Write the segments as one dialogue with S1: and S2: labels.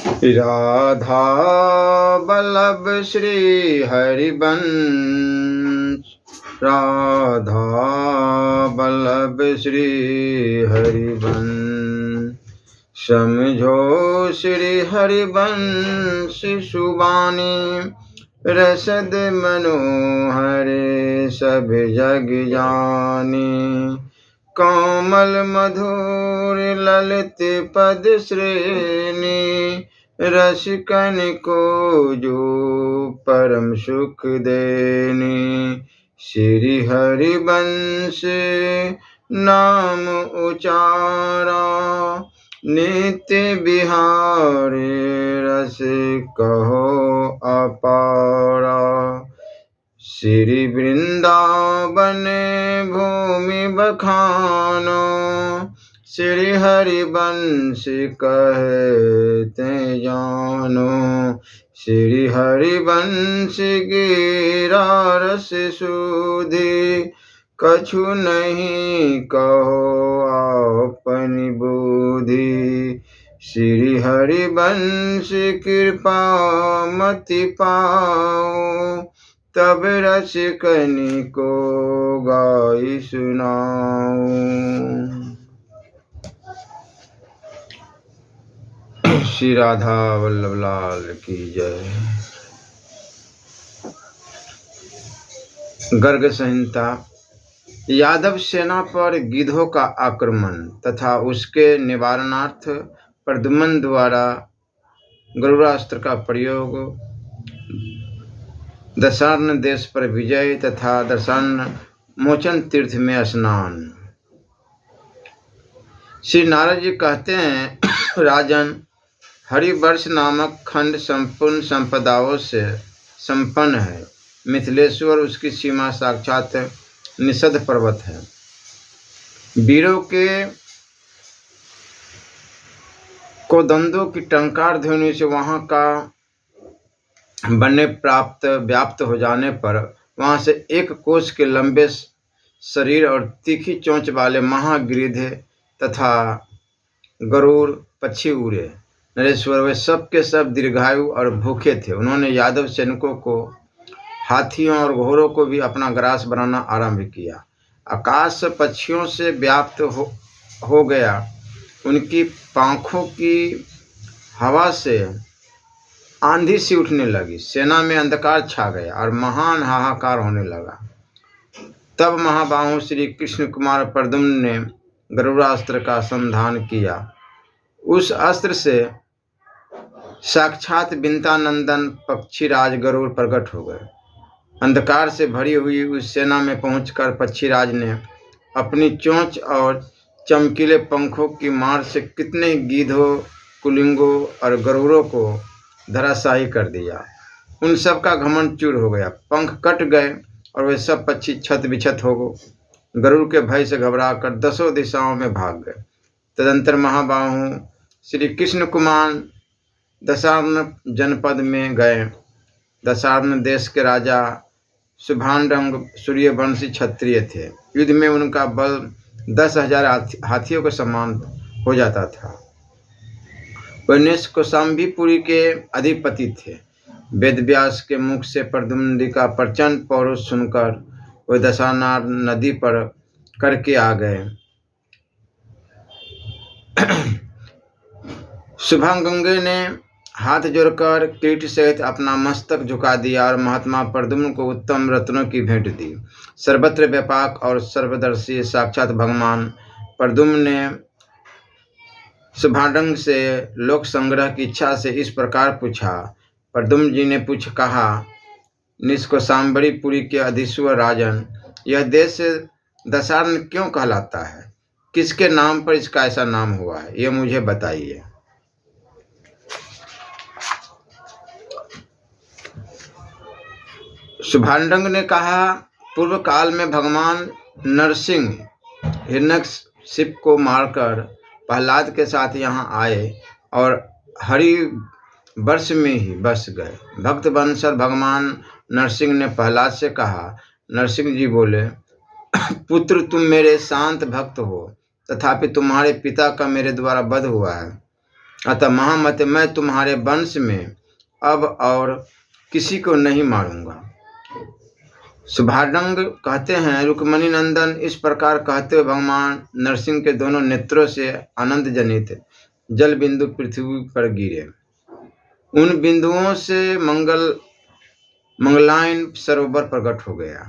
S1: राधा वल्लभ श्री हरिवंश, राधा वल्लभ श्री हरिवंश। समझो श्री हरिवंश सुबानी, रसद मनोहर सब जग जानी। कोमल मधुर ललित पद श्रेणी, रसिकन को जो परम सुख देनी। श्री हरिवंश नाम उचारा, नित्य बिहारी रस कहो अपारा। श्री वृंदावन भूमि बखानो, श्री हरिवंश कहते जानो। श्री हरिवंश गिरा रस सूधी, कछु नहीं कहो अपनी बुद्धि। श्री हरिवंश कृपा मति पाओ, तब रसिकनि को गाई सुनाओ। श्री राधा वल्लभ लाल की जय। गर्ग संहिता। यादव सेना पर गिद्धों का आक्रमण तथा उसके निवारणार्थ प्रद्युम्न द्वारा गरुड़ास्त्र का प्रयोग, दशार्ण देश पर विजय तथा दशार्ण मोचन तीर्थ में स्नान। श्री नारद जी कहते हैं, राजन, हरिवर्ष नामक खंड संपूर्ण संपदाओं से संपन्न है। मिथिलेश्वर उसकी सीमा साक्षात निषद पर्वत है। वीरों के कोदंडों की टंकार ध्वनि से वहां का बनने व्याप्त हो जाने पर वहां से 1 कोस के लंबे शरीर और तीखी चोंच वाले महागिरिध तथा गरुड़ पक्षी उड़े। नरेश्वर वे सब के सब दीर्घायु और भूखे थे। उन्होंने यादव सैनिकों को, हाथियों और घोड़ों को भी अपना ग्रास बनाना आरंभ किया। आकाश पक्षियों से व्याप्त हो गया। उनकी पांखों की हवा से आंधी सी उठने लगी। सेना में अंधकार छा गया और महान हाहाकार होने लगा। तब महाबाहु श्री कृष्ण कुमार प्रद्युम्न ने गरुड़ास्त्र का संधान किया। उस अस्त्र से साक्षात विंतानंदन पक्षीराज गरुड़ प्रकट हो गए। अंधकार से भरी हुई उस सेना में पहुंचकर पक्षीराज ने अपनी चोंच और चमकीले पंखों की मार से कितने गिद्धों, कुलिंगों और गरुड़ों को धराशायी कर दिया। उन सब का घमंड चूर हो गया। पंख कट गए और वे सब पक्षी छत बिछत हो गए। गरुड़ के भय से घबराकर 10 दिशाओं में भाग गए। तदंतर महाबाहु श्री कृष्ण कुमार दशार्ण जनपद में गए। दशार्ण देश के राजा शुभांडंग सूर्यवंशी क्षत्रिय थे। युद्ध में उनका बल 10,000 हाथियों के समान हो जाता था। वे कौशाम्बीपुरी के अधिपति थे। वेदव्यास के मुख से प्रद्युम्न का प्रचंड पौरुष सुनकर वे दशानार नदी पर करके आ गए। शुभांगंगे ने हाथ जोड़कर कीट सहित अपना मस्तक झुका दिया और महात्मा प्रद्युम्न को उत्तम रत्नों की भेंट दी। सर्वत्र व्यापक और सर्वदर्शी साक्षात भगवान प्रद्युम्न ने शुभांडंग से लोक संग्रह की इच्छा से इस प्रकार पूछा। प्रद्युम्न जी ने कहा, निष्कौशाम्बरीपुरी के अधीश्वर राजन, यह देश दशार्ण क्यों कहलाता है? किसके नाम पर इसका ऐसा नाम हुआ है, ये मुझे बताइए। शुभांडंग ने कहा, पूर्व काल में भगवान नरसिंह हिरण्यकशिप को मारकर प्रहलाद के साथ यहाँ आए और हरि वर्ष में ही बस गए। भक्त वंशज भगवान नरसिंह ने प्रहलाद से कहा। नरसिंह जी बोले, पुत्र, तुम मेरे शांत भक्त हो, तथापि तुम्हारे पिता का मेरे द्वारा वध हुआ है। अतः महामते मैं तुम्हारे वंश में अब और किसी को नहीं मारूंगा। शुभारंग कहते हैं, रुक्मणी नंदन इस प्रकार कहते हुए भगवान नरसिंह के दोनों नेत्रों से आनंद जनित जल बिंदु पृथ्वी पर गिरे। उन बिंदुओं से मंगलायन सरोवर प्रकट हो गया।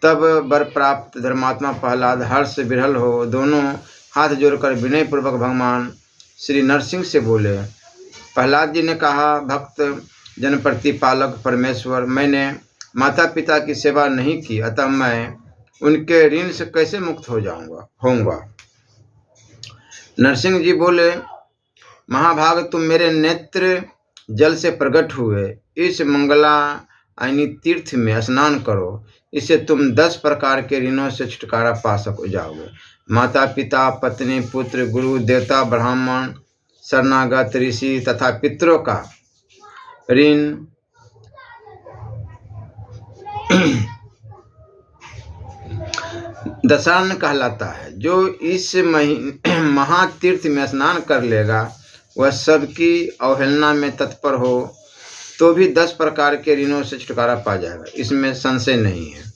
S1: तब वर प्राप्त धर्मात्मा प्रहलाद हर्ष से विरल हो दोनों हाथ जोड़कर विनय पूर्वक भगवान श्री नरसिंह से बोले। प्रहलाद जी ने कहा, भक्त जन प्रतिपालक परमेश्वर, मैंने माता पिता की सेवा नहीं की, अतः मैं उनके ऋण से कैसे मुक्त होऊंगा। नरसिंह जी बोले, महाभाग तुम मेरे नेत्र जल से प्रकट हुए, इस मंगलायनी तीर्थ में स्नान करो, इससे तुम 10 प्रकार के ऋणों से छुटकारा पा जाओगे। माता पिता, पत्नी, पुत्र, गुरु, देवता, ब्राह्मण, शरणागत, ऋषि तथा पितरों का ऋण दशार्ण कहलाता है। जो इस महातीर्थ में स्नान कर लेगा वह सबकी अवहेलना में तत्पर हो तो भी 10 प्रकार के ऋणों से छुटकारा पा जाएगा, इसमें संशय नहीं है।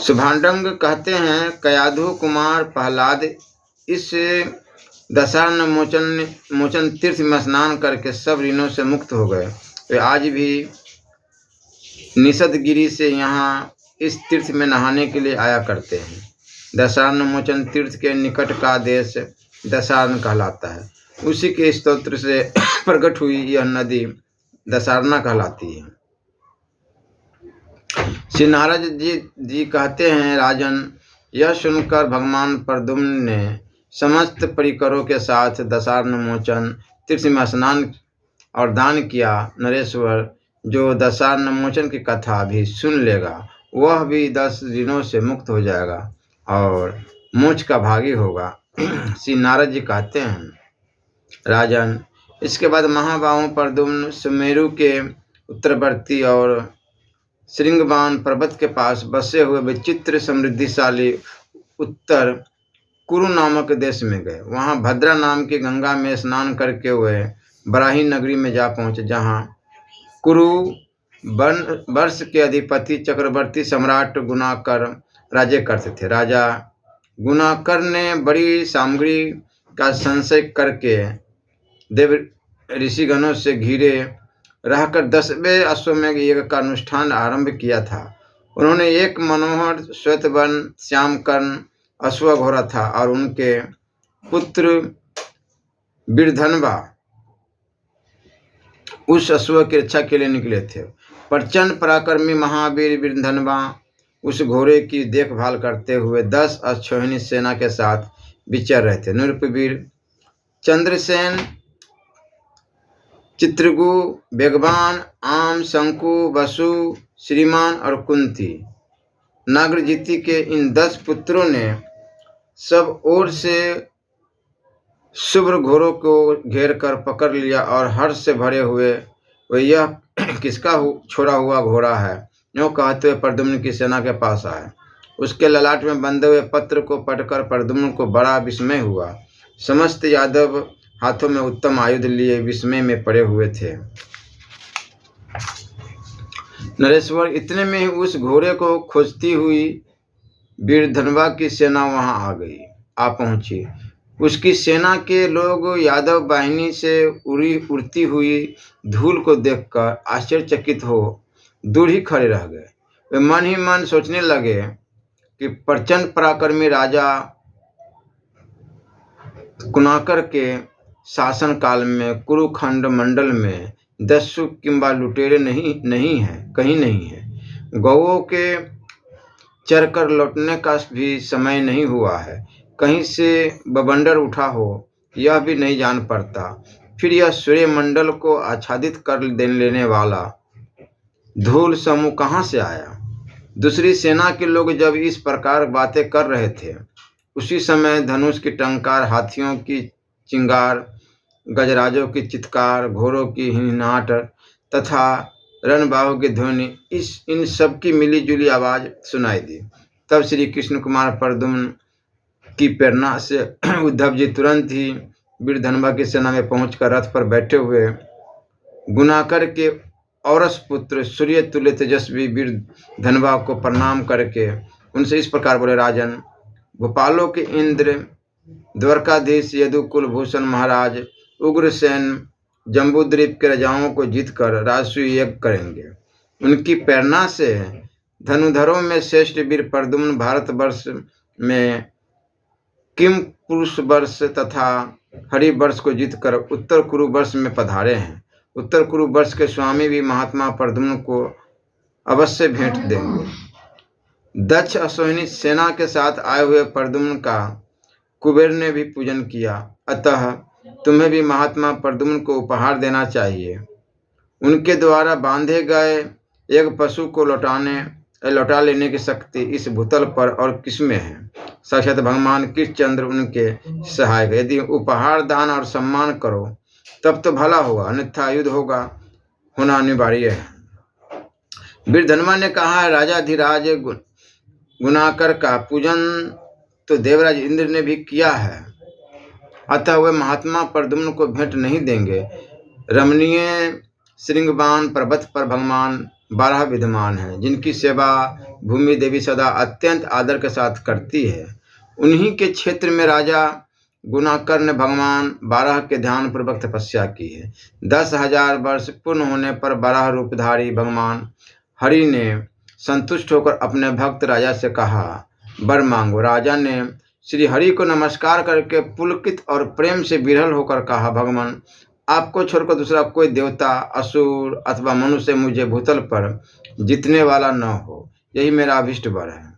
S1: शुभारंग कहते हैं, कयाधु कुमार प्रहलाद इस दशार्ण मोचन तीर्थ में स्नान करके सब ऋणों से मुक्त हो गए। वे आज भी निषदगिरी से यहाँ इस तीर्थ में नहाने के लिए आया करते हैं। दशार्ण मोचन तीर्थ के निकट का देश दशार्ण कहलाता है। उसी के स्तोत्र से प्रकट हुई यह नदी दशार्णा कहलाती है। श्री नारद जी कहते हैं, राजन, यह सुनकर भगवान प्रद्युम्न ने समस्त परिकरों के साथ दशार्ण मोचन तीर्थ में स्नान और दान किया। नरेश्वर, जो दशार्ण मोचन की कथा भी सुन लेगा वह भी 10 ऋणों से मुक्त हो जाएगा और मोक्ष का भागी होगा। श्री नारद जी कहते हैं, राजन, इसके बाद महाबाहु प्रद्युम्न सुमेरु के उत्तरवर्ती और श्रृंगबान पर्वत के पास बसे हुए विचित्र समृद्धिशाली उत्तर कुरु नामक देश में गए। वहां भद्रा नाम की गंगा में स्नान करके वे बराही नगरी में जा पहुंचे, जहां कुरु वर्ष के अधिपति चक्रवर्ती सम्राट गुणाकर राज्य करते थे। राजा गुणाकर ने बड़ी सामग्री का संचय करके देव ऋषिगणों से घिरे रहकर 10वें अश्वमेध यज्ञ का अनुष्ठान आरंभ किया था। उन्होंने एक मनोहर श्वेतवर्ण श्यामकर्ण अश्व घोड़ा था और उनके पुत्र वीरधनवा उस अश्व की रक्षा के लिए निकले थे। प्रचंड पराक्रमी महावीर वीरधनवा उस घोड़े की देखभाल करते हुए 10 अश्वहिनी सेना के साथ विचर रहे थे। नृपवीर, चंद्रसेन, चित्रगु, बेगवान, आम, शंकु, वसु, श्रीमान और कुंती नागरजीति के इन 10 पुत्रों ने सब ओर से शुभ्र घोड़ों को घेर कर पकड़ लिया और हर्ष से भरे हुए वे यह किसका छोड़ा हुआ घोड़ा है यूँ कहते हुए प्रद्युम्न की सेना के पास आए। उसके ललाट में बंधे हुए पत्र को पढ़कर प्रद्युम्न को बड़ा विस्मय हुआ। समस्त यादव हाथों में उत्तम आयुध लिए विस्मय में पड़े हुए थे। नरेश्वर, इतने में ही उस घोड़े को खोजती हुई वीरधनवा की सेना वहां आ पहुंची। उसकी सेना के लोग यादव बाहिनी से उड़ती हुई धूल को देखकर आश्चर्यचकित हो दूर ही खड़े रह गए। वे मन ही मन सोचने लगे कि प्रचंड पराक्रमी राजा गुणाकर के शासन काल में कुरुखंड मंडल में दस्यु किंबा लुटेरे कहीं नहीं है। गौओं के चरकर लौटने का भी समय नहीं हुआ है। कहीं से बवंडर उठा हो यह भी नहीं जान पड़ता। फिर यह सूर्य मंडल को आच्छादित कर लेने वाला धूल समूह कहाँ से आया। दूसरी सेना के लोग जब इस प्रकार बातें कर रहे थे, उसी समय धनुष की टंकार, हाथियों की चिंगार, गजराजों की चित्कार, घोड़ों की हिनहाट तथा रणबाहु की ध्वनि इन सब की मिलीजुली आवाज सुनाई दी। तब श्री कृष्ण कुमार प्रद्युम्न की प्रेरणा से उद्धव जी तुरंत ही वीरधनवा की सेना में पहुंचकर रथ पर बैठे हुए गुनाकर के औरस पुत्र सूर्य तुल्य तेजस्वी वीरधनवा को प्रणाम करके उनसे इस प्रकार बोले, राजन, भोपालों के इंद्र, द्वारकाधीश यदुकुल भूषण महाराज उग्रसेन जम्बूद्वीप के राजाओं को जीतकर राजसूय यज्ञ करेंगे। उनकी प्रेरणा से धनुधरों में श्रेष्ठ वीर प्रद्युम्न भारतवर्ष में किम पुरुष वर्ष तथा हरिवर्ष को जीतकर उत्तर कुरु वर्ष में पधारे हैं। उत्तर कुरु वर्ष के स्वामी भी महात्मा प्रद्युम्न को अवश्य भेंट देंगे। दक्ष अश्विनी सेना के साथ आए हुए प्रद्युम्न का कुबेर ने भी पूजन किया, अतः तुम्हें भी महात्मा प्रद्युम्न को उपहार देना चाहिए। उनके द्वारा बांधे गए एक पशु को लौटा लेने की शक्ति इस भूतल पर और किसमें है? साक्षात भगवान कृष्णचंद्र उनके सहायक। यदि उपहार दान और सम्मान करो तब तो भला होगा, अन्यथा युद्ध होना अनिवार्य है। वीरधनवा ने कहा है, राजाधिराज गुनाकर का पूजन तो देवराज इंद्र ने भी किया है, अतः वे महात्मा प्रद्युम्न को भेंट नहीं देंगे। रमणीय श्रृंगबान पर्वत पर भगवान 12 विद्यमान हैं, जिनकी सेवा भूमि देवी सदा अत्यंत आदर के साथ करती है। उन्हीं के क्षेत्र में राजा गुनाकर ने भगवान 12 के ध्यान पूर्वक तपस्या की है। 10,000 वर्ष पूर्ण होने पर 12 रूपधारी भगवान हरि ने संतुष्ट होकर अपने भक्त राजा से कहा, वर मांगो। राजा ने श्री हरि को नमस्कार करके पुलकित और प्रेम से विरल होकर कहा, भगवान, आपको छोड़कर दूसरा कोई देवता, असुर अथवा मनुष्य मुझे भूतल पर जीतने वाला न हो, यही मेरा अभिष्ट वर है।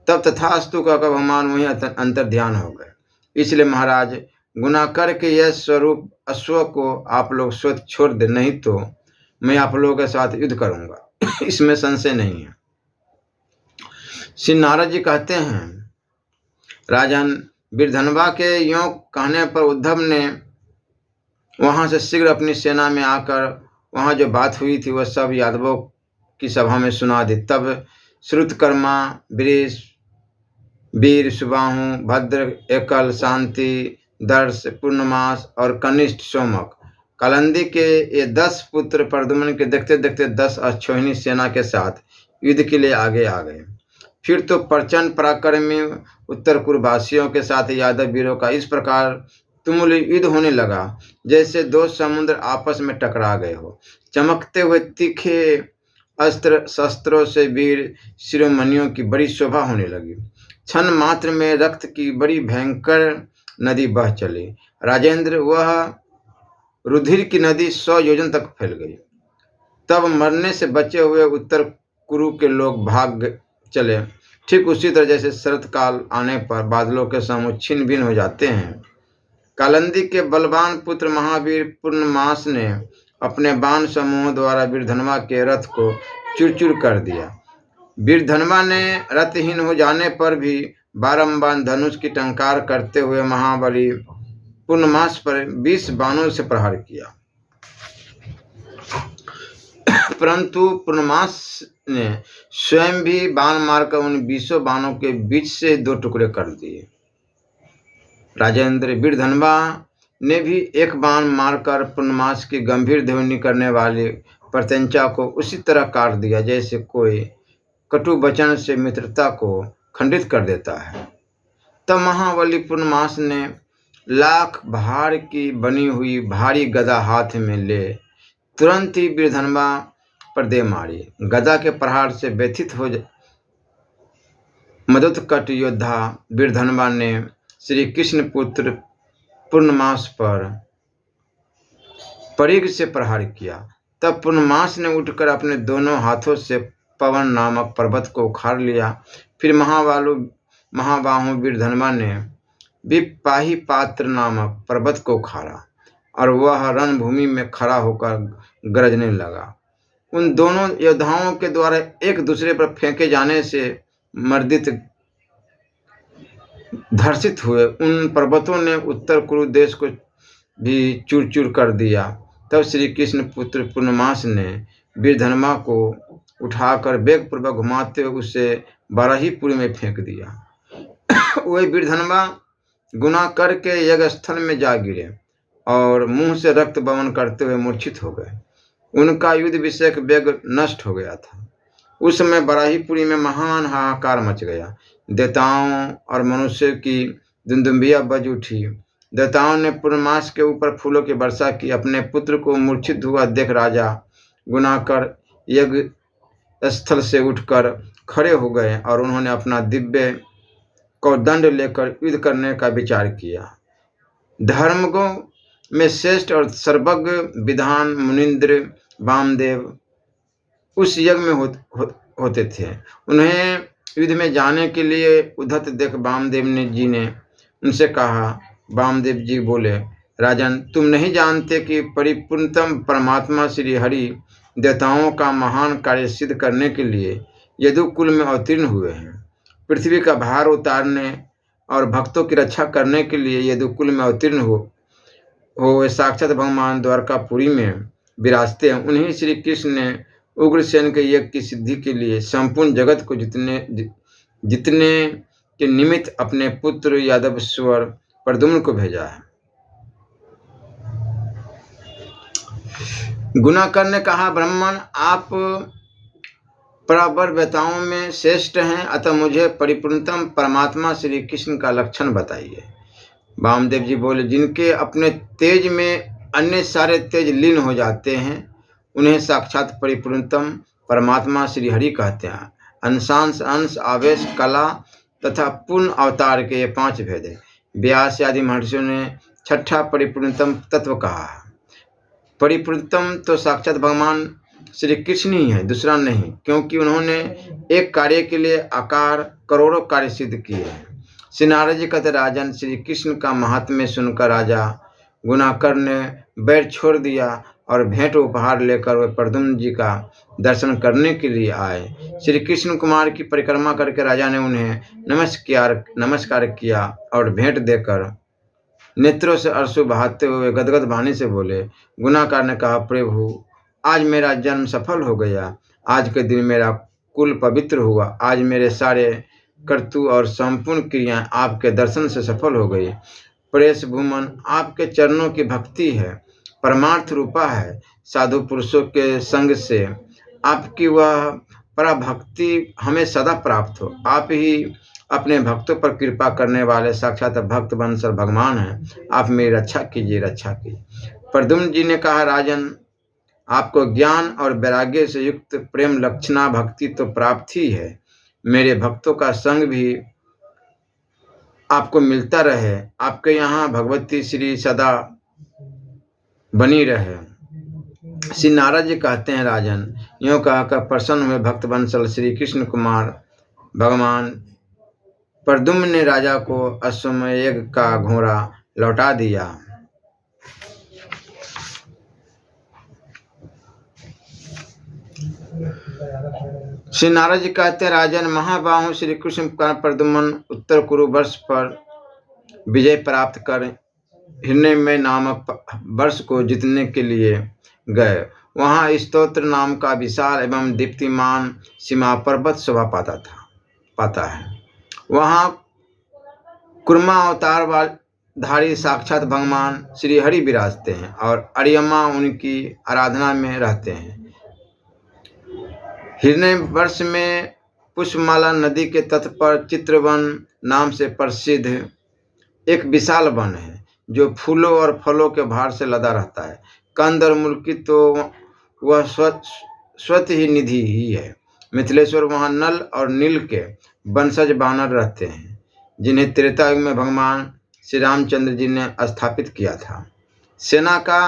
S1: तब तथास्तु कहकर भगवान वहीं अंतर ध्यान हो गए। इसलिए महाराज गुनाकर के यह स्वरूप अश्व को आप लोग स्वतः छोड़ दे, नहीं तो मैं आप लोगों के साथ युद्ध करूंगा, इसमें संशय नहीं है। श्री नारद जी कहते हैं, राजन, वीरधनवा के यों कहने पर उद्धव ने वहां से शीघ्र अपनी सेना में आकर वहां जो बात हुई थी वह सब यादवों की सभा में सुना दी। तब श्रुतकर्मा, वृष, वीर, सुबाहु, भद्र, एकल, शांति, दर्श, पूर्णमास और कनिष्ठ, सोमक, कालिंदी के ये 10 पुत्र प्रद्युम्न के देखते देखते 10 अश्विनी सेना के साथ युद्ध के लिए आगे आ गए। फिर तो प्रचंड पराक्रमी उत्तर कुरुवासियों के साथ यादव वीरों का इस प्रकार तुमुल युद्ध होने लगा जैसे 2 समुद्र आपस में टकरा गए हो। चमकते हुए तीखे अस्त्र शस्त्रों से वीर शिरोमणियों की बड़ी शोभा होने लगी। क्षण मात्र में रक्त की बड़ी भयंकर नदी बह चली। राजेंद्र, वह रुधिर की नदी 100 योजन तक फैल गई। तब मरने से बचे हुए उत्तर कुरु के लोग भाग चले, ठीक उसी तरह जैसे शरत काल आने पर बादलों के समूह छिन्न भिन्न हो जाते हैं। कालिंदी के बलवान पुत्र महावीर पूर्णमास ने अपने बाण समूह द्वारा वीरधनवा के रथ को चूर-चूर कर दिया। वीरधनवा ने रथहीन हो जाने पर भी बारंबार धनुष की टंकार करते हुए महाबली पूर्णमास पर 20 बाणों से प्रहार किया, परंतु पूर्णमास ने स्वयं भी बाण मारकर उन 20 बाणों के बीच से 2 टुकड़े कर दिए। राजेंद्र, वीरधनवा ने भी एक बाण मारकर पूर्णमास की गंभीर ध्वनि करने वाली प्रत्यंचा को उसी तरह काट दिया जैसे कोई कटु वचन से मित्रता को खंडित कर देता है। तब महाबली पूर्णमास ने लाख भार की बनी हुई भारी गदा हाथ में ले तुरंत ही वीरधनवा पर दे मारी। गदा के प्रहार से व्यथित हो मदोत्कट योद्धा वीरधनवा ने श्री कृष्ण पुत्र पूर्णमास पर परिघ से प्रहार किया। तब पूर्णमास ने उठकर अपने दोनों हाथों से पवन नामक पर्वत को उखाड़ लिया। फिर महाबाहु वीरधनवा ने विपाही पात्र नामक पर्वत को उखाड़ा और वह रणभूमि में खड़ा होकर गरजने लगा। उन दोनों योद्धाओं के द्वारा एक दूसरे पर फेंके जाने से मर्दित धर्षित हुए उन पर्वतों ने उत्तर कुरु देश को भी चूर चूर कर दिया। तब श्री कृष्ण पुत्र पूर्णमास ने वीरधनवा को उठाकर वेगपूर्वक घुमाते हुए उसे बाराहीपुर में फेंक दिया। वह वीरधनवा गुना करके यज्ञ स्थल में जा गिरे और मुंह से रक्त बमन करते हुए मूर्छित हो गए। उनका युद्ध विषयक वेग नष्ट हो गया था। उस समय बराहीपुरी में महान हाहाकार मच गया। देवताओं और मनुष्य की दुंदुभिया बज उठी। देवताओं ने पूर्णमास के ऊपर फूलों की वर्षा की। अपने पुत्र को मूर्छित हुआ देख राजा गुनाकर यज्ञ स्थल से उठकर खड़े हो गए और उन्होंने अपना दिव्य कौदंड लेकर युद्ध करने का विचार किया। धर्मज्ञों में श्रेष्ठ और सर्वज्ञ विद्वान मुनीन्द्र वामदेव उस यज्ञ में होते थे। उन्हें युद्ध में जाने के लिए उद्धत देख वामदेव जी ने उनसे कहा। वामदेव जी बोले, राजन, तुम नहीं जानते कि परिपूर्णतम परमात्मा श्री हरि देवताओं का महान कार्य सिद्ध करने के लिए यदुकुल में अवतीर्ण हुए हैं। पृथ्वी का भार उतारने और भक्तों की रक्षा करने के लिए यदुकुल में अवतीर्ण हो साक्षात भगवान द्वारकापुरी में विराजते हैं। उन्हीं श्री कृष्ण ने उग्रसेन के यज्ञ की सिद्धि के लिए संपूर्ण जगत को जितने के निमित्त अपने पुत्र यादवेश्वर प्रद्युम्न को भेजा है। गुनाकर ने कहा, ब्राह्मण, आप बराबर वेताओं में श्रेष्ठ हैं, अतः मुझे परिपूर्णतम परमात्मा श्री कृष्ण का लक्षण बताइए। वामदेव जी बोले, जिनके अपने तेज में अन्य सारे तेज लीन हो जाते हैं उन्हें साक्षात परिपूर्णतम परमात्मा श्री हरि कहते हैं। अंशांश, अंश, आवेश, कला तथा पूर्ण अवतार के ये 5 भेद हैं। व्यास आदि महर्षियों ने छठा परिपूर्णतम तत्व कहा। परिपूर्णतम तो साक्षात भगवान श्री कृष्ण ही है, दूसरा नहीं, क्योंकि उन्होंने एक कार्य के लिए आकार करोड़ों कार्य सिद्ध किए हैं। श्री नारद जी कहते, राजन, श्री कृष्ण का महात्म्य सुनकर राजा गुनाकर ने बैर छोड़ दिया और भेंट उपहार लेकर वे प्रद्युम्न जी का दर्शन करने के लिए आए। श्री कृष्ण कुमार की परिक्रमा करके राजा ने उन्हें नमस्कार किया और भेंट देकर नेत्रों से अश्रु बहाते हुए गदगद वाणी से बोले। गुनाकार ने कहा, प्रभु, आज मेरा जन्म सफल हो गया। आज के दिन मेरा कुल पवित्र हुआ। आज मेरे सारे कर्तु और संपूर्ण क्रियाएं आपके दर्शन से सफल हो गई। प्रेस भूमन आपके चरणों की भक्ति है, परमार्थ रूपा है। साधु पुरुषों के संग से आपकी वह पराभक्ति हमें सदा प्राप्त हो। आप ही अपने भक्तों पर कृपा करने वाले साक्षात भक्त वंशल भगवान हैं। आप मेरी रक्षा कीजिए, रक्षा कीजिए। प्रद्युम्न जी ने कहा, राजन, आपको ज्ञान और वैराग्य से युक्त प्रेम लक्षणा भक्ति तो प्राप्त ही है। मेरे भक्तों का संग भी आपको मिलता रहे। आपके यहाँ भगवती श्री सदा बनी रहे। श्री नारद जी कहते हैं, राजन, यूँ कहकर प्रसन्न हुए भक्त वंशल श्री कृष्ण कुमार भगवान प्रद्युम्न ने राजा को अश्वमेध का घोड़ा लौटा दिया। श्री नारद जी कहते हैं, राजन, महाबाहु श्री कृष्ण प्रद्युम्न उत्तर कुरु वर्ष पर विजय प्राप्त कर हिरण्यमय नामक वर्ष को जीतने के लिए गए। वहाँ स्तोत्र नाम का विशाल एवं दीप्तिमान सीमा पर्वत शोभा पाता है। वहाँ कुर्मा अवतार धारी साक्षात भगवान श्री हरि विराजते हैं और अरियमा उनकी आराधना में रहते हैं। हिरण्य वर्ष में पुष्पमाला नदी के तट पर चित्रवन नाम से प्रसिद्ध एक विशाल वन है जो फूलों और फलों के भार से लदा रहता है। कंद और मूल की तो वह स्वतः ही निधि ही है। मिथिलेश्वर वहाँ नल और नील के वंशज बानर रहते हैं जिन्हें त्रेता युग में भगवान श्री रामचंद्र जी ने स्थापित किया था। सेना का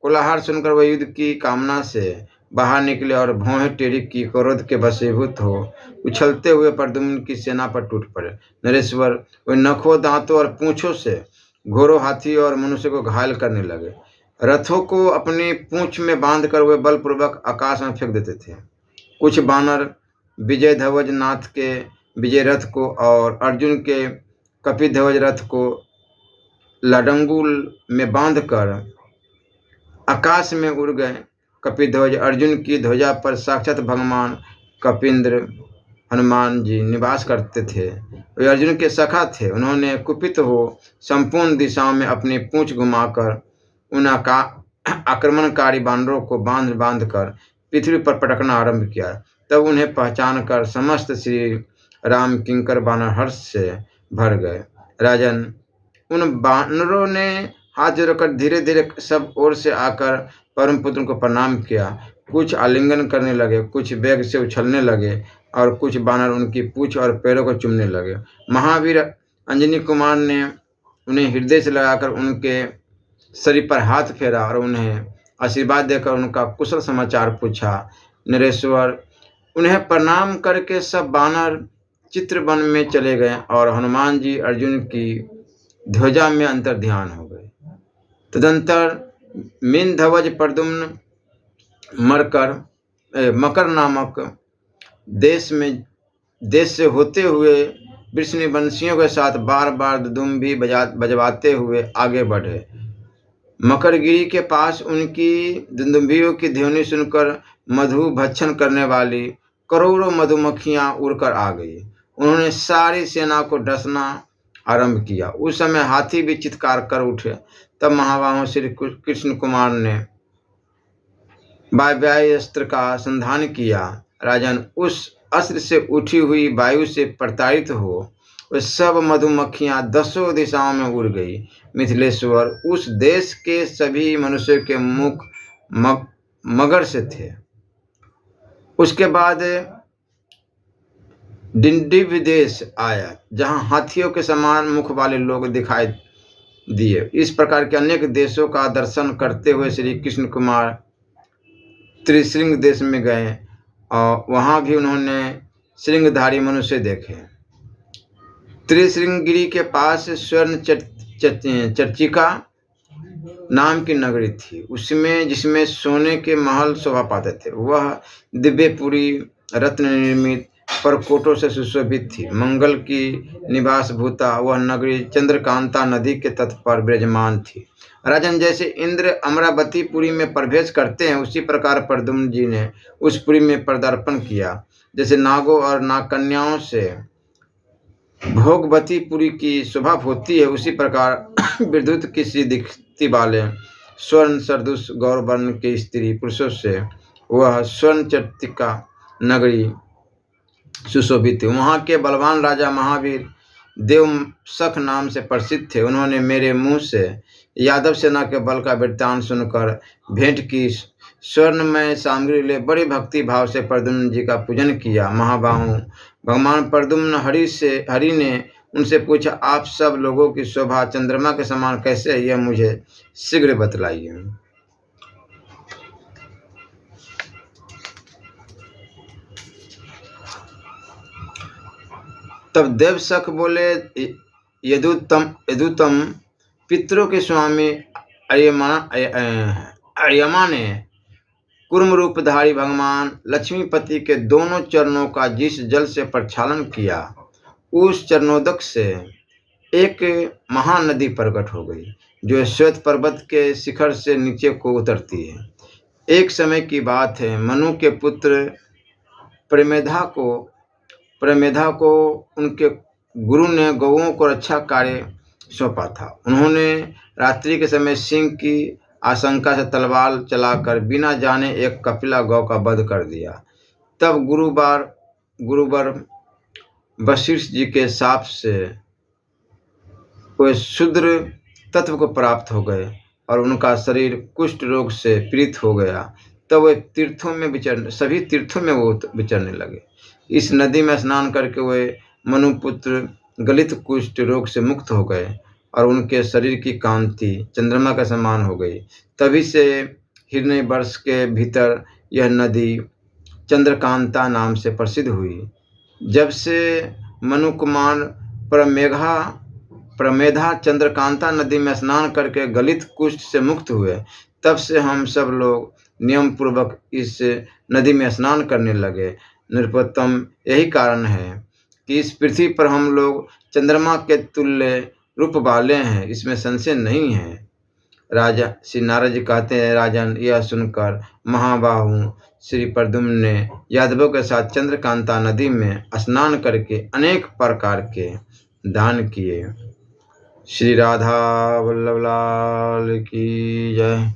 S1: कोलाहल सुनकर वह युद्ध की कामना से बाहर निकले और भौहें टेढ़ी की क्रोध के वशीभूत हो उछलते हुए प्रद्युम्न की सेना पर टूट पड़े। नरेश्वर वे नखों, दांतों और पूंछों से घोड़ों, हाथी और मनुष्य को घायल करने लगे। रथों को अपनी पूंछ में बांधकर वे बलपूर्वक आकाश में फेंक देते थे। कुछ बानर विजय ध्वज नाथ के विजय रथ को और अर्जुन के कपिध्वज रथ को लाडंगुल में बांधकर आकाश में उड़ गए। कपिध्वज अर्जुन की ध्वजा पर साक्षात भगवान कपिंद्र हनुमान जी निवास करते थे। वे अर्जुन के सखा थे। उन्होंने कुपित हो संपूर्ण दिशाओं में अपनी पूंछ घुमाकर उन आक्रमणकारी बानरों को बांध बांध कर पृथ्वी पर पटकना आरंभ किया। तब उन्हें पहचान कर समस्त श्री राम किंकर बानर हर्ष से भर गए। राजन, उन बानरों ने हाथ जोड़कर धीरे धीरे सब ओर से आकर परम पुत्र को प्रणाम किया। कुछ आलिंगन करने लगे, कुछ वेग से उछलने लगे और कुछ बानर उनकी पूंछ और पैरों को चूमने लगे। महावीर अंजनी कुमार ने उन्हें हृदय से लगाकर उनके शरीर पर हाथ फेरा और उन्हें आशीर्वाद देकर उनका कुशल समाचार पूछा। नरेश्वर, उन्हें प्रणाम करके सब बानर चित्रवन में चले गए और हनुमान जी अर्जुन की ध्वजा में अंतर्ध्यान हो गए। तदंतर मीनध्वज प्रद्युम्न मकर नामक देश से होते हुए वृषणिवंशियों के साथ बार बार दुदुम्भी बजवाते हुए आगे बढ़े। मकरगिरी के पास उनकी दुदुम्भियों की ध्वनि सुनकर मधु भक्षण करने वाली करोड़ों मधुमक्खियां उड़कर आ गई। उन्होंने सारी सेना को डसना आरंभ किया। उस समय हाथी भी चित्कार कर उठे। तब महाबाहु श्री कृष्ण कुमार ने वायव्यास्त्र का संधान किया। राजन, उस अस्त्र से उठी हुई वायु से प्रताड़ित हो वे सब मधुमक्खियां दसों दिशाओं में उड़ गई। मिथिलेश्वर, उस देश के सभी मनुष्यों के मुख मगर से थे। उसके बाद डिंडिव देश आया, जहां हाथियों के समान मुख वाले लोग दिखाई दिए। इस प्रकार के अनेक देशों का दर्शन करते हुए श्री कृष्ण कुमार त्रिशृंग देश में गए और वहां भी उन्होंने श्रृंगधारी मनुष्य देखे। त्रिशृंगगिरी के पास स्वर्ण चर्चिका नाम की नगरी थी, जिसमें सोने के महल शोभा पाते थे। वह दिव्यपुरी रत्न निर्मित परकोटों से सुशोभित थी। मंगल की निवास भूता वह नगरी चंद्रकांता नदी के तट पर विराजमान थी। राजन, जैसे इंद्र अमरावती पुरी में प्रवेश करते हैं, उसी प्रकार प्रद्युम्न जी ने उस पुरी में पदार्पण किया। जैसे नागों और नागकन्याओं से भोगवती पुरी की शोभा होती है, उसी प्रकार विद्युत की सी दिखती वाले स्वर्ण सदृश गौरवर्ण के स्त्री पुरुषों से वह स्वर्ण चर्चिका नगरी सुशोभित थी। वहाँ के बलवान राजा महावीर देवसख नाम से प्रसिद्ध थे। उन्होंने मेरे मुंह से यादव सेना के बल का वृत्तांत सुनकर भेंट की स्वर्णमय सामग्री ले बड़े भक्ति भाव से प्रद्युम्न जी का पूजन किया। महाबाहु भगवान प्रद्युम्न हरि ने उनसे पूछा, आप सब लोगों की शोभा चंद्रमा के समान कैसे है, यह मुझे शीघ्र बतलाइए। तब देवसख बोले, यदुतम पितरों के स्वामी अर्यमा ने कुर्म रूपधारी भगवान लक्ष्मीपति के दोनों चरणों का जिस जल से प्रक्षालन किया, उस चरणोदक से एक महानदी प्रकट हो गई, जो श्वेत पर्वत के शिखर से नीचे को उतरती है। एक समय की बात है, मनु के पुत्र प्रमेधा को उनके गुरु ने गौओं को रक्षा कार्य सौंपा था। उन्होंने रात्रि के समय सिंह की आशंका से तलवार चलाकर बिना जाने एक कपिला गौ का वध कर दिया। तब गुरुवर वशिष्ठ जी के शाप से वे शूद्र तत्व को प्राप्त हो गए और उनका शरीर कुष्ठ रोग से पीड़ित हो गया। तब वे सभी तीर्थों में वो विचरने लगे। इस नदी में स्नान करके वे मनुपुत्र गलित कुष्ठ रोग से मुक्त हो गए और उनके शरीर की कांति चंद्रमा के समान हो गई। तभी से हिरण्यवर्ष के भीतर यह नदी चंद्रकांता नाम से प्रसिद्ध हुई। जब से मनु कुमार प्रमेधा चंद्रकांता नदी में स्नान करके गलित कुष्ठ से मुक्त हुए, तब से हम सब लोग नियम पूर्वक इस नदी में स्नान करने लगे। नृपोत्तम, यही कारण है कि इस पृथ्वी पर हम लोग चंद्रमा के तुल्य रूप वाले हैं, इसमें संशय नहीं है। राजा श्री नारद जी कहते हैं, राजन, यह सुनकर महाबाहु श्री प्रद्युम्न ने यादवों के साथ चंद्रकांता नदी में स्नान करके अनेक प्रकार के दान किए। श्री राधा वल्लभ लाल की जय।